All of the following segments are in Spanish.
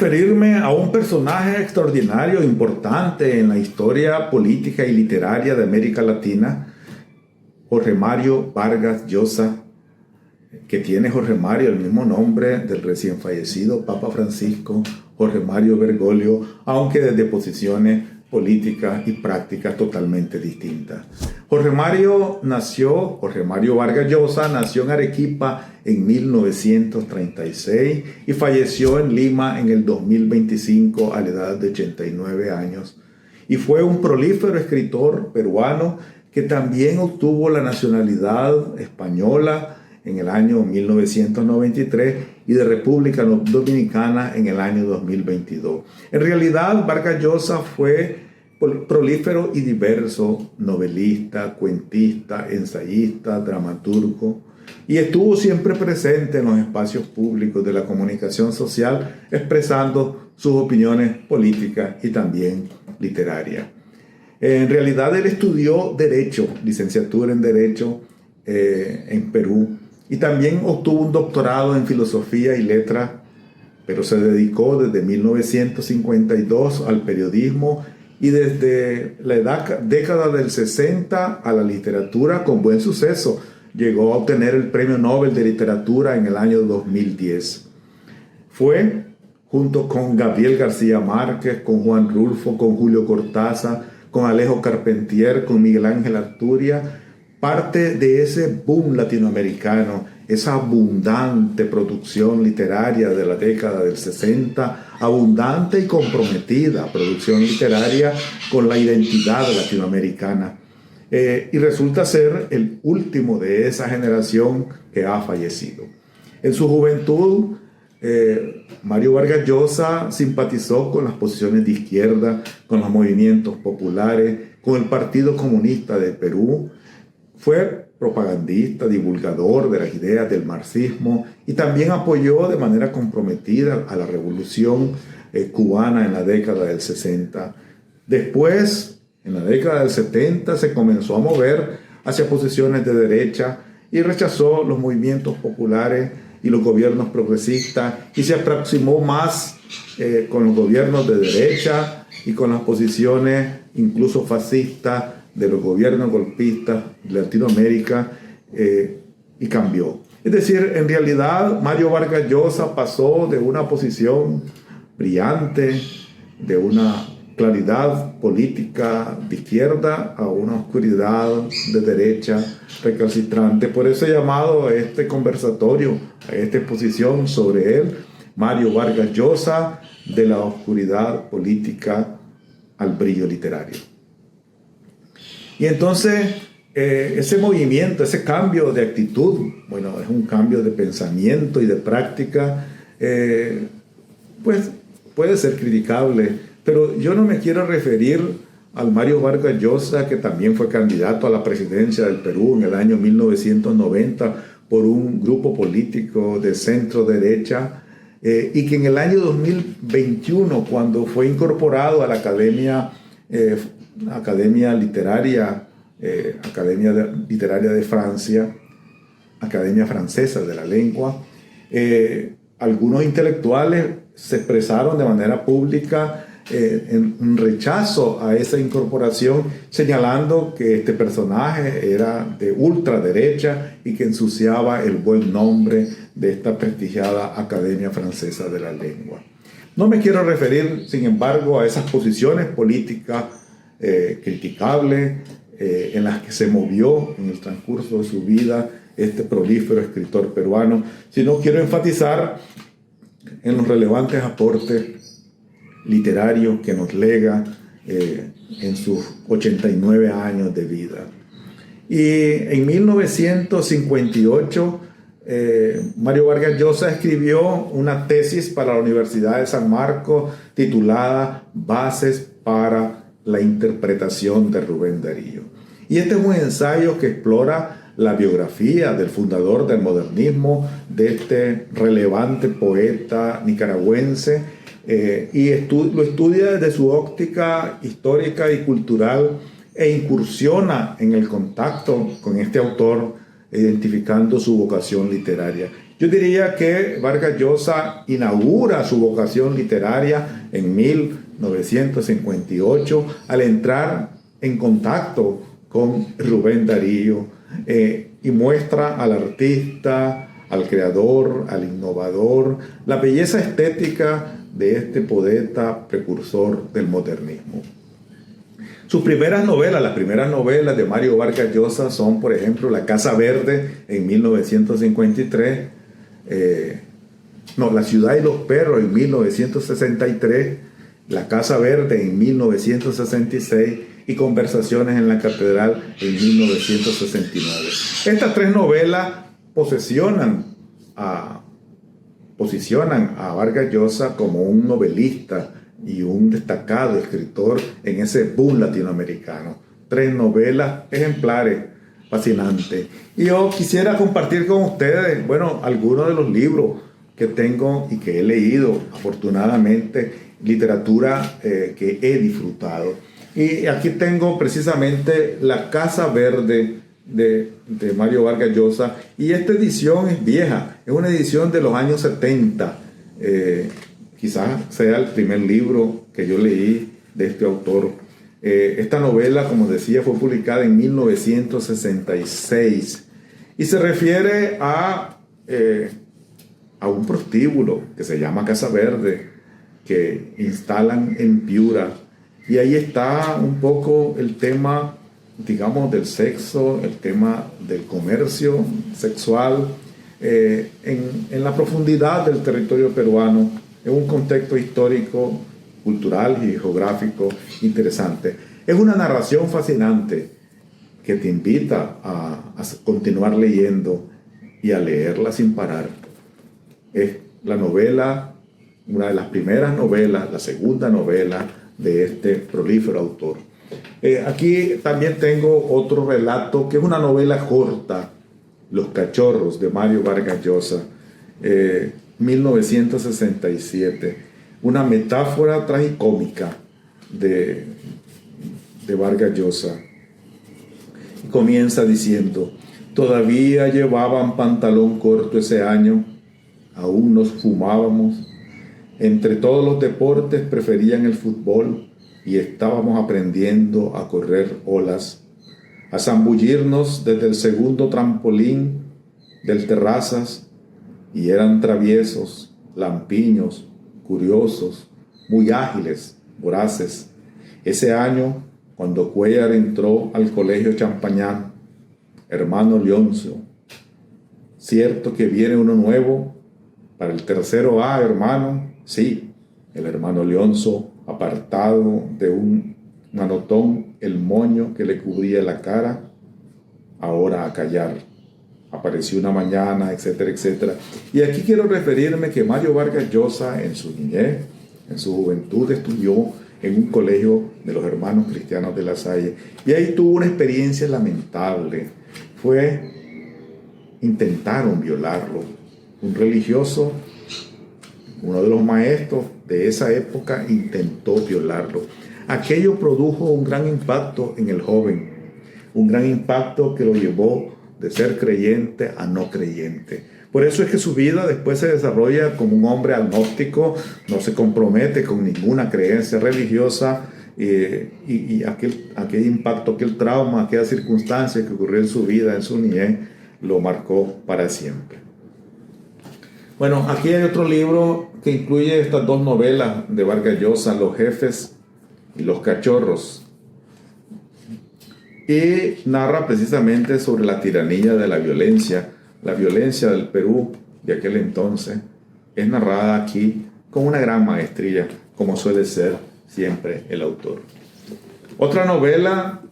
referirme a un personaje extraordinario, importante en la historia política y literaria de América Latina, Jorge Mario Vargas Llosa, que tiene Jorge Mario el mismo nombre del recién fallecido Papa Francisco, Jorge Mario Bergoglio, aunque desde posiciones políticas y prácticas totalmente distintas. Jorge Mario Vargas Llosa nació en Arequipa en 1936 y falleció en Lima en el 2025 a la edad de 89 años. Y fue un prolífero escritor peruano que también obtuvo la nacionalidad española en el año 1993 y de República Dominicana en el año 2022. En realidad, Vargas Llosa fue prolífero y diverso novelista, cuentista, ensayista, dramaturgo, y estuvo siempre presente en los espacios públicos de la comunicación social, expresando sus opiniones políticas y también literarias. En realidad, él estudió Derecho, licenciatura en Derecho en Perú, y también obtuvo un doctorado en Filosofía y Letras, pero se dedicó desde 1952 al periodismo y desde la década del 60 a la literatura con buen suceso. Llegó a obtener el Premio Nobel de Literatura en el año 2010. Fue, junto con Gabriel García Márquez, con Juan Rulfo, con Julio Cortázar, con Alejo Carpentier, con Miguel Ángel Asturias, parte de ese boom latinoamericano, esa abundante producción literaria de la década del 60, abundante y comprometida producción literaria con la identidad latinoamericana. Y resulta ser el último de esa generación que ha fallecido. En su juventud, Mario Vargas Llosa simpatizó con las posiciones de izquierda, con los movimientos populares, con el Partido Comunista de Perú. Fue propagandista, divulgador de las ideas del marxismo y también apoyó de manera comprometida a la revolución cubana en la década del 60. Después, en la década del 70, se comenzó a mover hacia posiciones de derecha y rechazó los movimientos populares y los gobiernos progresistas y se aproximó más con los gobiernos de derecha y con las posiciones incluso fascistas de los gobiernos golpistas de Latinoamérica y cambió. Es decir, en realidad Mario Vargas Llosa pasó de una posición brillante, de una claridad política de izquierda a una oscuridad de derecha recalcitrante. Por eso he llamado a este conversatorio, a esta exposición sobre él, Mario Vargas Llosa, de la oscuridad política al brillo literario. Y entonces ese movimiento, ese cambio de actitud, bueno, es un cambio de pensamiento y de práctica, pues puede ser criticable, pero yo no me quiero referir al Mario Vargas Llosa, que también fue candidato a la presidencia del Perú en el año 1990 por un grupo político de centro derecha, y que en el año 2021, cuando fue incorporado a la Academia Literaria de Francia, Academia Francesa de la Lengua, algunos intelectuales se expresaron de manera pública en un rechazo a esa incorporación, señalando que este personaje era de ultraderecha y que ensuciaba el buen nombre de esta prestigiada Academia Francesa de la Lengua. No me quiero referir, sin embargo, a esas posiciones políticas criticables en las que se movió en el transcurso de su vida este prolífero escritor peruano, sino quiero enfatizar en los relevantes aportes literarios que nos lega en sus 89 años de vida. Y en 1958, Mario Vargas Llosa escribió una tesis para la Universidad de San Marcos titulada Bases para la interpretación de Rubén Darío. Y este es un ensayo que explora la biografía del fundador del modernismo, de este relevante poeta nicaragüense, y lo estudia desde su óptica histórica y cultural e incursiona en el contacto con este autor, identificando su vocación literaria. Yo diría que Vargas Llosa inaugura su vocación literaria en 1958 al entrar en contacto con Rubén Darío y muestra al artista, al creador, al innovador, la belleza estética de este poeta precursor del modernismo. Sus primeras novelas, las primeras novelas de Mario Vargas Llosa son, por ejemplo, La Casa Verde en 1953, La Ciudad y los Perros en 1963, La Casa Verde en 1966 y Conversaciones en la Catedral en 1969. Estas tres novelas posicionan a Vargas Llosa como un novelista y un destacado escritor en ese boom latinoamericano. Tres novelas ejemplares, fascinantes. Y yo quisiera compartir con ustedes, algunos de los libros que tengo y que he leído, afortunadamente, literatura que he disfrutado. Y aquí tengo precisamente La Casa Verde de Mario Vargas Llosa, y esta edición es vieja, es una edición de los años 70. Quizás sea el primer libro que yo leí de este autor. Esta novela, como decía, fue publicada en 1966 y se refiere a un prostíbulo que se llama Casa Verde, que instalan en Piura, y ahí está un poco el tema, digamos, del sexo, el tema del comercio sexual en la profundidad del territorio peruano, en un contexto histórico, cultural y geográfico interesante. Es una narración fascinante que te invita a continuar leyendo y a leerla sin parar. Es la novela, una de las primeras novelas, la segunda novela de este prolífero autor. Aquí también tengo otro relato que es una novela corta, Los Cachorros, de Mario Vargas Llosa, 1967, una metáfora tragicómica de Vargas Llosa. Comienza diciendo: todavía llevaban pantalón corto ese año, aún nos fumábamos, entre todos los deportes preferían el fútbol y estábamos aprendiendo a correr olas, a zambullirnos desde el segundo trampolín del terrazas, y eran traviesos, lampiños, curiosos, muy ágiles, voraces. Ese año, cuando Cuellar entró al colegio Champañán, hermano Leoncio, ¿cierto que viene uno nuevo para el tercero A, hermano? Sí, el hermano Leoncio, apartado de un manotón el moño que le cubría la cara, ahora a callar. Apareció una mañana, etcétera, etcétera. Y aquí quiero referirme que Mario Vargas Llosa, en su niñez, en su juventud, estudió en un colegio de los hermanos cristianos de La Salle. Y ahí tuvo una experiencia lamentable. Intentaron violarlo. Un religioso, uno de los maestros de esa época, intentó violarlo. Aquello produjo un gran impacto en el joven. Un gran impacto que lo llevó de ser creyente a no creyente. Por eso es que su vida después se desarrolla como un hombre agnóstico, no se compromete con ninguna creencia religiosa, y aquel impacto, aquel trauma, aquella circunstancia que ocurrió en su vida, en su niñez, lo marcó para siempre. Bueno, aquí hay otro libro que incluye estas dos novelas de Vargas Llosa, Los Jefes y Los Cachorros, y narra precisamente sobre la tiranía de la violencia del Perú de aquel entonces. Es narrada aquí con una gran maestría, como suele ser siempre el autor. Otra novela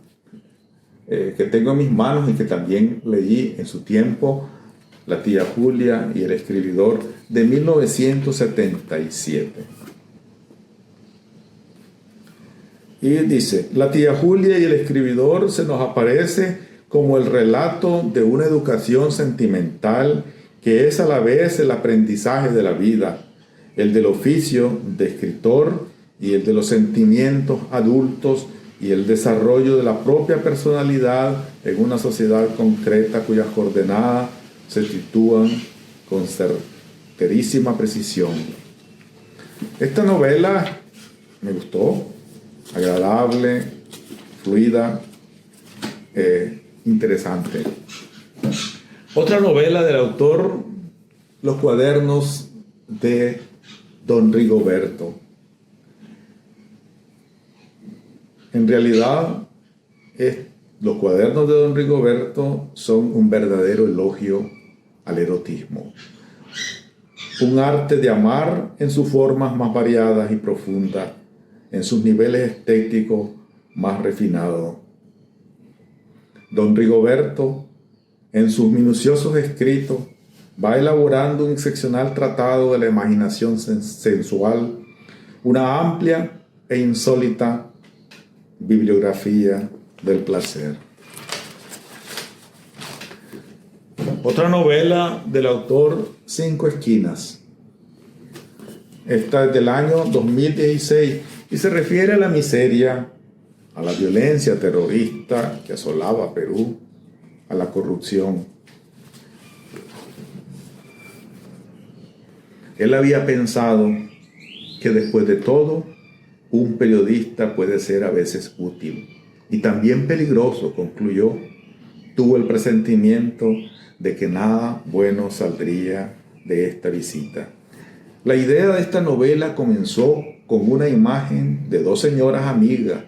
que tengo en mis manos y que también leí en su tiempo, La tía Julia y el escribidor, de 1977. Y dice: la tía Julia y el escribidor se nos aparece como el relato de una educación sentimental que es a la vez el aprendizaje de la vida, el del oficio de escritor y el de los sentimientos adultos y el desarrollo de la propia personalidad en una sociedad concreta cuyas coordenadas se sitúan con certerísima precisión. Esta novela me gustó, agradable, fluida, interesante. Otra novela del autor, Los cuadernos de Don Rigoberto. En realidad, los cuadernos de Don Rigoberto son un verdadero elogio al erotismo. Un arte de amar en sus formas más variadas y profundas, en sus niveles estéticos más refinados. Don Rigoberto, en sus minuciosos escritos, va elaborando un excepcional tratado de la imaginación sensual, una amplia e insólita bibliografía del placer. Otra novela del autor, Cinco Esquinas. Esta es del año 2016 y se refiere a la miseria, a la violencia terrorista que asolaba a Perú, a la corrupción. Él había pensado que después de todo, un periodista puede ser a veces útil y también peligroso, concluyó. Tuvo el presentimiento de que nada bueno saldría de esta visita. La idea de esta novela comenzó con una imagen de dos señoras amigas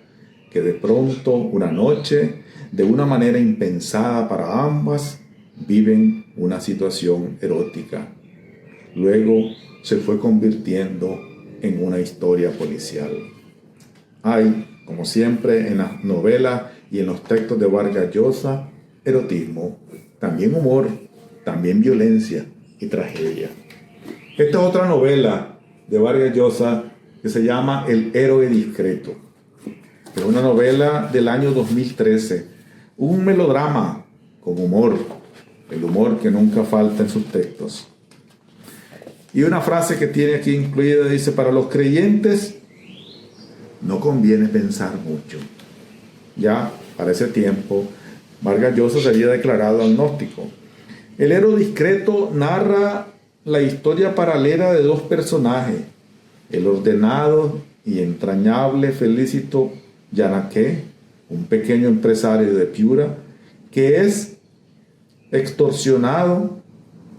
que de pronto, una noche, de una manera impensada para ambas, viven una situación erótica. Luego se fue convirtiendo en una historia policial. Hay, como siempre en las novelas y en los textos de Vargas Llosa, erotismo, también humor, también violencia y tragedia. Esta es otra novela de Vargas Llosa que se llama El héroe discreto. Es una novela del año 2013, un melodrama con humor, el humor que nunca falta en sus textos. Y una frase que tiene aquí incluida dice: para los creyentes no conviene pensar mucho. Ya para ese tiempo, Vargas Llosa se había declarado agnóstico. El héroe discreto narra la historia paralela de dos personajes, el ordenado y entrañable Felicito Yanaqué, un pequeño empresario de Piura, que es extorsionado,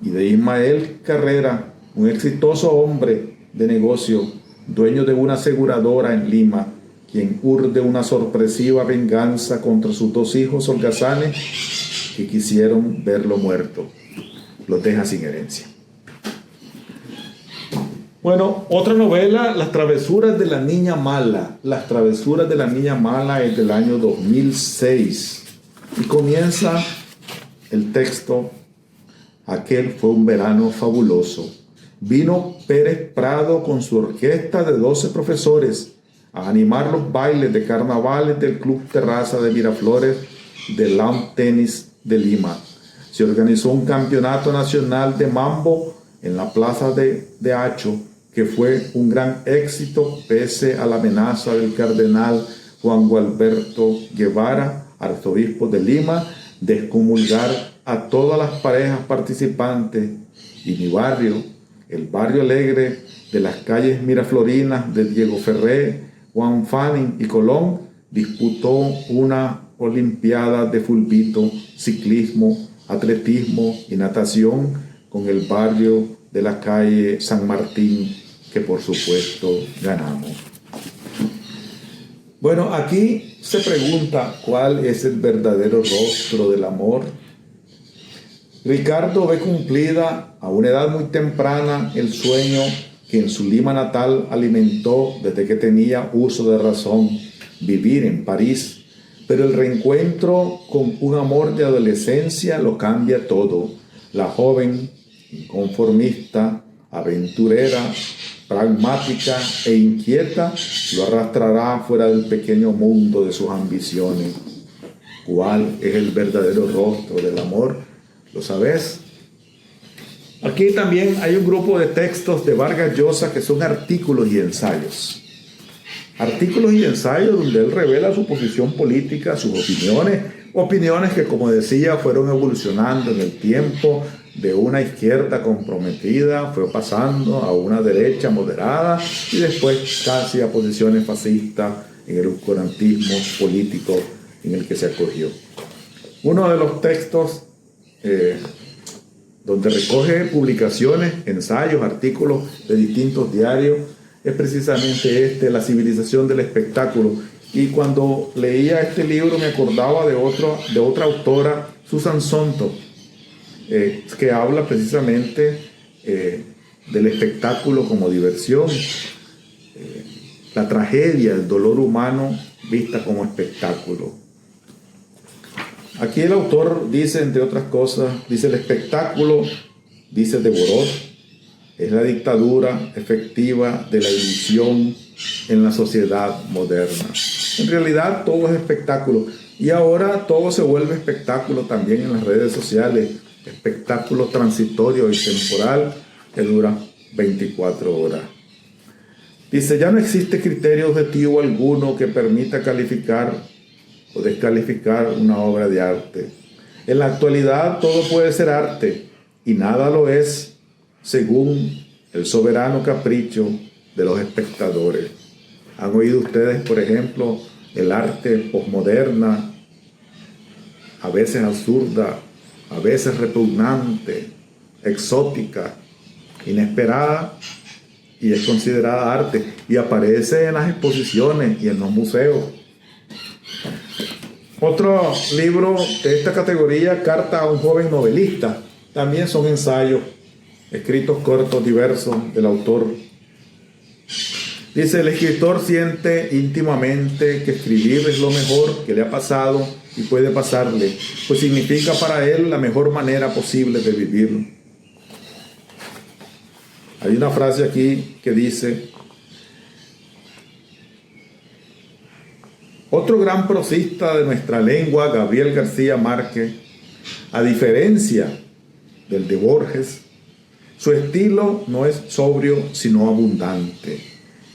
y de Ismael Carrera, un exitoso hombre de negocio, dueño de una aseguradora en Lima, quien urde una sorpresiva venganza contra sus dos hijos holgazanes que quisieron verlo muerto. Los deja sin herencia. Bueno, otra novela, Las travesuras de la niña mala. Las travesuras de la niña mala es del año 2006. Y comienza el texto: aquel fue un verano fabuloso. Vino Pérez Prado con su orquesta de 12 profesores a animar los bailes de carnavales del Club Terraza de Miraflores del Lawn Tennis de Lima. Se organizó un campeonato nacional de mambo en la plaza de Hacho, que fue un gran éxito pese a la amenaza del cardenal Juan Gualberto Guevara, arzobispo de Lima, de excomulgar a todas las parejas participantes. Y mi barrio, el barrio alegre de las calles miraflorinas de Diego Ferré, Juan Fanning y Colón, disputó una olimpiada de fulbito, ciclismo, atletismo y natación con el barrio de la calle San Martín, que por supuesto ganamos. Bueno, aquí se pregunta cuál es el verdadero rostro del amor. Ricardo ve cumplida a una edad muy temprana el sueño que en su Lima natal alimentó desde que tenía uso de razón, vivir en París. Pero el reencuentro con un amor de adolescencia lo cambia todo. La joven, inconformista, aventurera, pragmática e inquieta, lo arrastrará fuera del pequeño mundo de sus ambiciones. ¿Cuál es el verdadero rostro del amor? ¿Lo sabes? Aquí también hay un grupo de textos de Vargas Llosa que son artículos y ensayos. Artículos y ensayos donde él revela su posición política, sus opiniones que, como decía, fueron evolucionando en el tiempo de una izquierda comprometida, fue pasando a una derecha moderada y después casi a posiciones fascistas en el oscurantismo político en el que se acogió. Uno de los textos donde recoge publicaciones, ensayos, artículos de distintos diarios, es precisamente La civilización del espectáculo. Y cuando leía este libro me acordaba de otra autora, Susan Sontag, que habla precisamente del espectáculo como diversión, la tragedia, el dolor humano vista como espectáculo. Aquí el autor dice, entre otras cosas, dice: el espectáculo, dice Devoró, es la dictadura efectiva de la ilusión en la sociedad moderna. En realidad todo es espectáculo, y ahora todo se vuelve espectáculo también en las redes sociales, espectáculo transitorio y temporal que dura 24 horas. Dice: ya no existe criterio objetivo alguno que permita calificar o descalificar una obra de arte. En la actualidad todo puede ser arte y nada lo es según el soberano capricho de los espectadores. ¿Han oído ustedes, por ejemplo, el arte posmoderna, a veces absurda, a veces repugnante, exótica, inesperada, y es considerada arte y aparece en las exposiciones y en los museos? Otro libro de esta categoría, Carta a un joven novelista, también son ensayos, escritos cortos, diversos del autor. Dice: el escritor siente íntimamente que escribir es lo mejor que le ha pasado y puede pasarle, pues significa para él la mejor manera posible de vivir. Hay una frase aquí que dice: otro gran prosista de nuestra lengua, Gabriel García Márquez, a diferencia del de Borges, su estilo no es sobrio sino abundante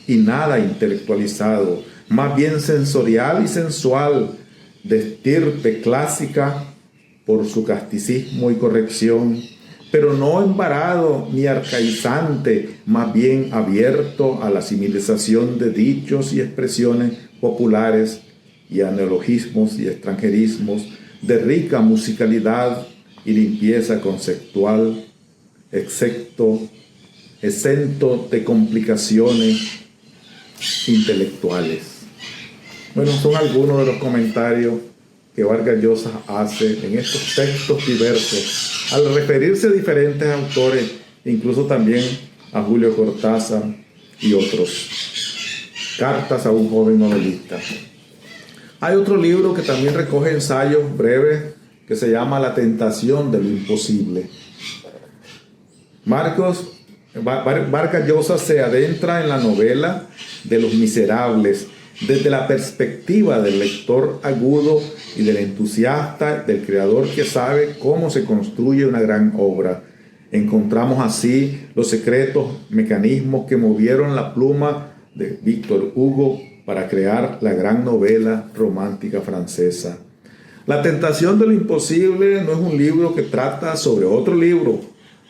y nada intelectualizado, más bien sensorial y sensual, de estirpe clásica por su casticismo y corrección, pero no embarado ni arcaizante, más bien abierto a la civilización de dichos y expresiones populares y a neologismos y extranjerismos, de rica musicalidad y limpieza conceptual, exento de complicaciones intelectuales. Bueno, son algunos de los comentarios que Vargas Llosa hace en estos textos diversos, al referirse a diferentes autores, incluso también a Julio Cortázar y otros. Cartas a un joven novelista. Hay otro libro que también recoge ensayos breves que se llama La tentación de lo imposible. Vargas Llosa se adentra en la novela de Los Miserables desde la perspectiva del lector agudo y del entusiasta, del creador que sabe cómo se construye una gran obra. Encontramos así los secretos mecanismos que movieron la pluma de Víctor Hugo para crear la gran novela romántica francesa. La tentación de lo imposible no es un libro que trata sobre otro libro.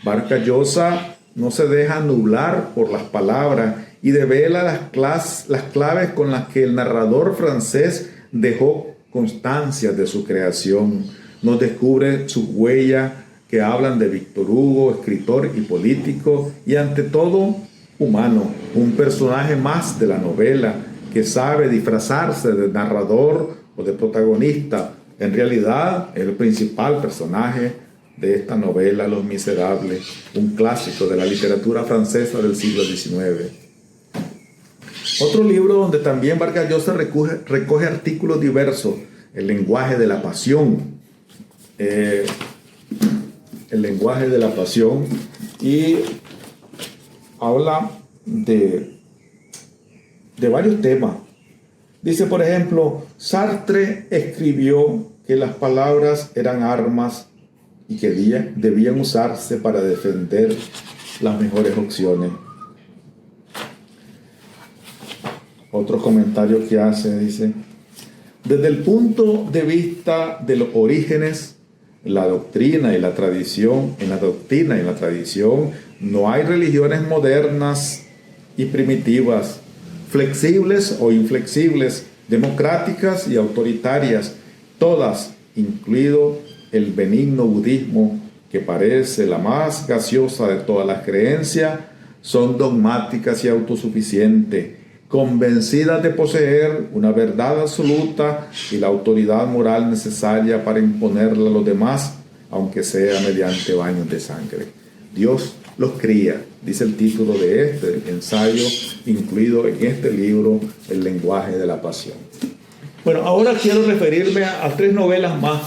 Vargas Llosa no se deja nublar por las palabras y devela las claves con las que el narrador francés dejó constancia de su creación. Nos descubre sus huellas que hablan de Víctor Hugo, escritor y político, y ante todo humano, un personaje más de la novela que sabe disfrazarse de narrador o de protagonista. En realidad es el principal personaje de esta novela, Los Miserables, un clásico de la literatura francesa del siglo XIX. Otro libro donde también Vargas Llosa recoge artículos diversos, El lenguaje de la pasión. El lenguaje de la pasión, y habla de varios temas. Dice, por ejemplo, Sartre escribió que las palabras eran armas y que debían usarse para defender las mejores opciones. Otro comentario que hace, dice: desde el punto de vista de los orígenes, la doctrina y la tradición, en la doctrina y en la tradición no hay religiones modernas y primitivas, flexibles o inflexibles, democráticas y autoritarias, todas, incluido el benigno budismo, que parece la más gaseosa de todas las creencias, son dogmáticas y autosuficientes, convencidas de poseer una verdad absoluta y la autoridad moral necesaria para imponerla a los demás, aunque sea mediante baños de sangre. Dios los cría, dice el título de este ensayo, incluido en este libro, El lenguaje de la pasión. Bueno, ahora quiero referirme a 3 novelas más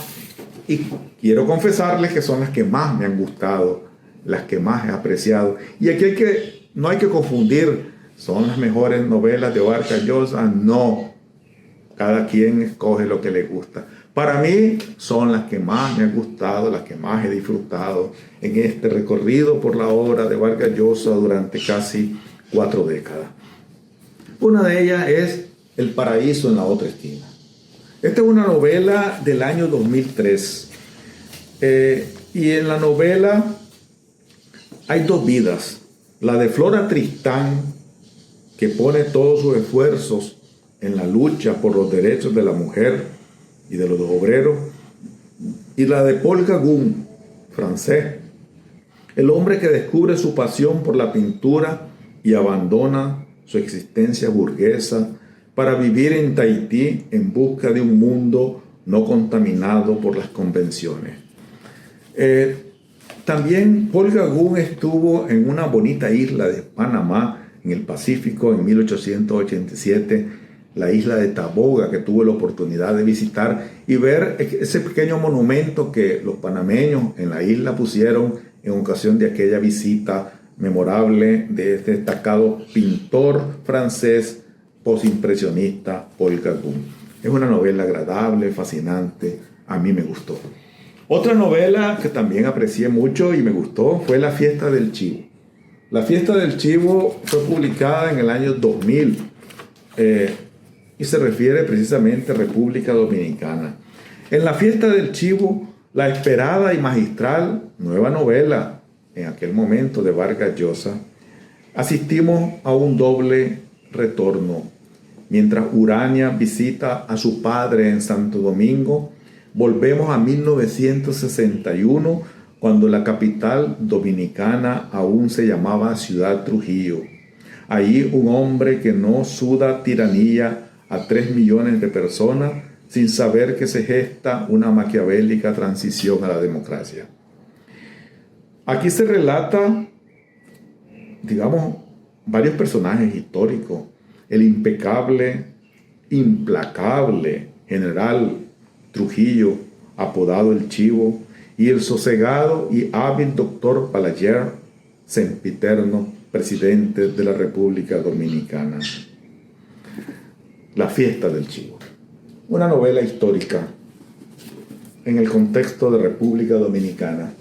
y quiero confesarles que son las que más me han gustado, las que más he apreciado. Y aquí no hay que confundir, ¿son las mejores novelas de Vargas Llosa? No, cada quien escoge lo que le gusta. Para mí son las que más me han gustado, las que más he disfrutado en este recorrido por la obra de Vargas Llosa durante casi 4 décadas. Una de ellas es El paraíso en la otra esquina. Esta es una novela del año 2003. Y en la novela hay 2 vidas. La de Flora Tristán, que pone todos sus esfuerzos en la lucha por los derechos de la mujer y de los obreros, y la de Paul Gauguin, francés, el hombre que descubre su pasión por la pintura y abandona su existencia burguesa para vivir en Tahití en busca de un mundo no contaminado por las convenciones. También Paul Gauguin estuvo en una bonita isla de Panamá, en el Pacífico, en 1887, la isla de Taboga, que tuve la oportunidad de visitar y ver ese pequeño monumento que los panameños en la isla pusieron en ocasión de aquella visita memorable de este destacado pintor francés postimpresionista Paul Gauguin. Es una novela agradable, fascinante, a mí me gustó. Otra novela que también aprecié mucho y me gustó fue La fiesta del chivo. La fiesta del chivo fue publicada en el año 2000 y se refiere precisamente a República Dominicana. En La fiesta del chivo, la esperada y magistral nueva novela en aquel momento de Vargas Llosa, asistimos a un doble retorno. Mientras Urania visita a su padre en Santo Domingo, volvemos a 1961, cuando la capital dominicana aún se llamaba Ciudad Trujillo. Allí un hombre que no suda tiranía a 3 millones de personas sin saber que se gesta una maquiavélica transición a la democracia. Aquí se relata, digamos, varios personajes históricos. El impecable, implacable general Trujillo, apodado El Chivo, y el sosegado y hábil doctor Balaguer, sempiterno presidente de la República Dominicana. La fiesta del chivo, una novela histórica en el contexto de República Dominicana.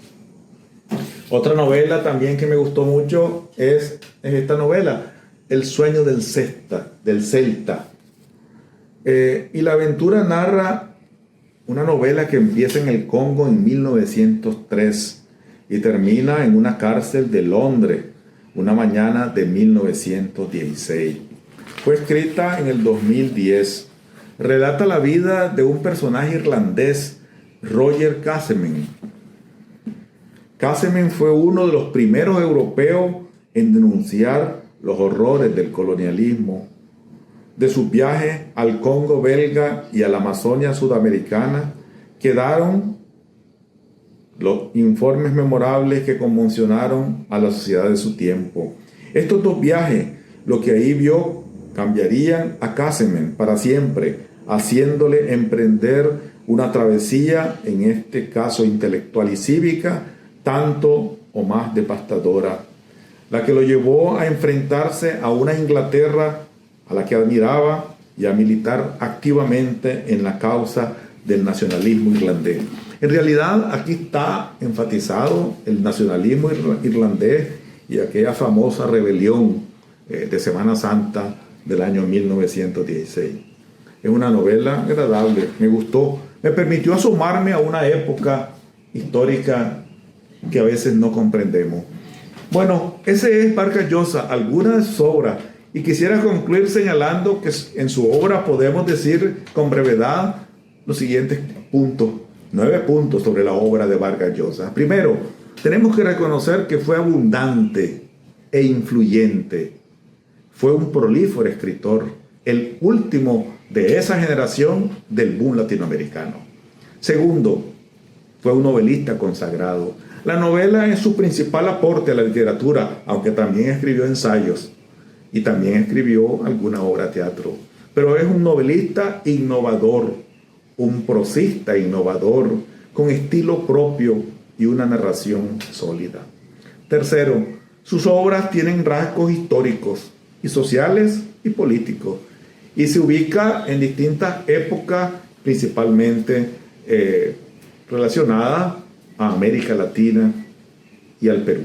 Otra novela también que me gustó mucho es esta novela, El sueño del Celta. Y la aventura narra una novela que empieza en el Congo en 1903 y termina en una cárcel de Londres, una mañana de 1916. Fue escrita en el 2010. Relata la vida de un personaje irlandés, Roger Casement. Casement fue uno de los primeros europeos en denunciar los horrores del colonialismo. De sus viajes al Congo belga y a la Amazonia sudamericana quedaron los informes memorables que conmocionaron a la sociedad de su tiempo. Estos 2 viajes, lo que ahí vio, cambiarían a Casement para siempre, haciéndole emprender una travesía, en este caso intelectual y cívica, tanto o más devastadora, la que lo llevó a enfrentarse a una Inglaterra a la que admiraba y a militar activamente en la causa del nacionalismo irlandés. En realidad, aquí está enfatizado el nacionalismo irlandés y aquella famosa rebelión de Semana Santa del año 1916. Es una novela agradable, me gustó, me permitió asomarme a una época histórica que a veces no comprendemos. Bueno, ese es Vargas Llosa, algunas de sus obras. Y quisiera concluir señalando que en su obra podemos decir con brevedad los siguientes puntos, 9 puntos sobre la obra de Vargas Llosa. Primero, tenemos que reconocer que fue abundante e influyente. Fue un prolífero escritor, el último de esa generación del boom latinoamericano. Segundo, fue un novelista consagrado. La novela es su principal aporte a la literatura, aunque también escribió ensayos y también escribió alguna obra de teatro. Pero es un novelista innovador, un prosista innovador, con estilo propio y una narración sólida. Tercero, sus obras tienen rasgos históricos y sociales y políticos, y se ubica en distintas épocas, principalmente relacionadas a América Latina y al Perú.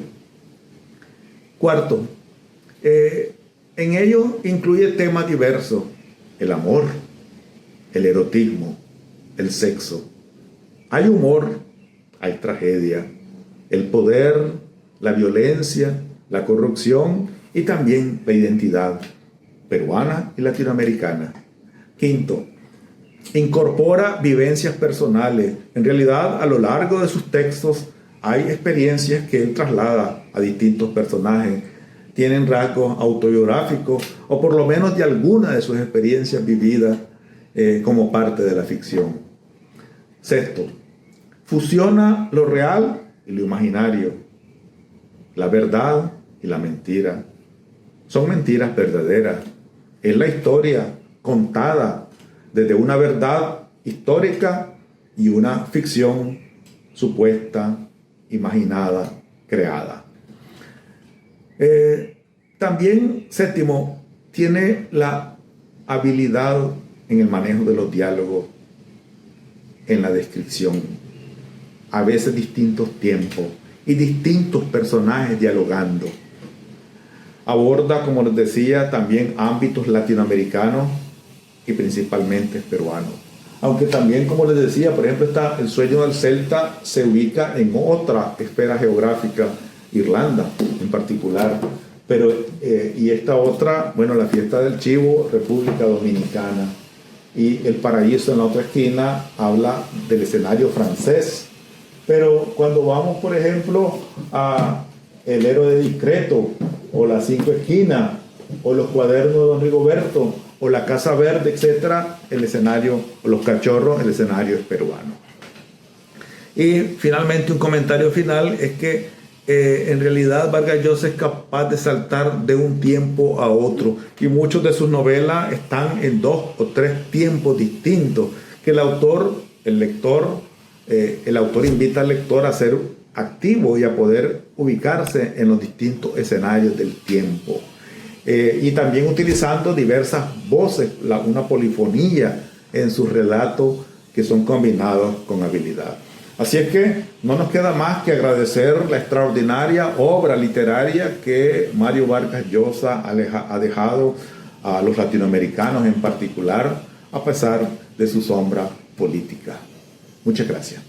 Cuarto, en ellos incluye temas diversos: el amor, el erotismo, el sexo. Hay humor, hay tragedia, el poder, la violencia, la corrupción y también la identidad peruana y latinoamericana. Quinto, incorpora vivencias personales. En realidad, a lo largo de sus textos hay experiencias que él traslada a distintos personajes. Tienen rasgos autobiográficos o por lo menos de alguna de sus experiencias vividas como parte de la ficción. Sexto, fusiona lo real y lo imaginario, la verdad y la mentira. Son mentiras verdaderas. Es la historia contada desde una verdad histórica y una ficción supuesta, imaginada, creada. También, séptimo, tiene la habilidad en el manejo de los diálogos, en la descripción, a veces distintos tiempos y distintos personajes dialogando. Aborda, como les decía, también ámbitos latinoamericanos y principalmente peruanos. Aunque también, como les decía, por ejemplo, El sueño del Celta se ubica en otra esfera geográfica, Irlanda en particular. Pero, y esta otra, bueno, La fiesta del chivo, República Dominicana. Y El paraíso en la otra esquina habla del escenario francés. Pero cuando vamos, por ejemplo, a El héroe discreto, o Las cinco esquinas, o Los cuadernos de don Rigoberto, o La casa verde, etcétera, el escenario, o Los cachorros, el escenario es peruano. Y finalmente, un comentario final es que en realidad Vargas Llosa es capaz de saltar de un tiempo a otro, y muchas de sus novelas están en 2 o 3 tiempos distintos, que el autor invita al lector a ser activo y a poder ubicarse en los distintos escenarios del tiempo. Y también utilizando diversas voces, una polifonía en sus relatos que son combinados con habilidad. Así es que no nos queda más que agradecer la extraordinaria obra literaria que Mario Vargas Llosa ha dejado a los latinoamericanos en particular, a pesar de su sombra política. Muchas gracias.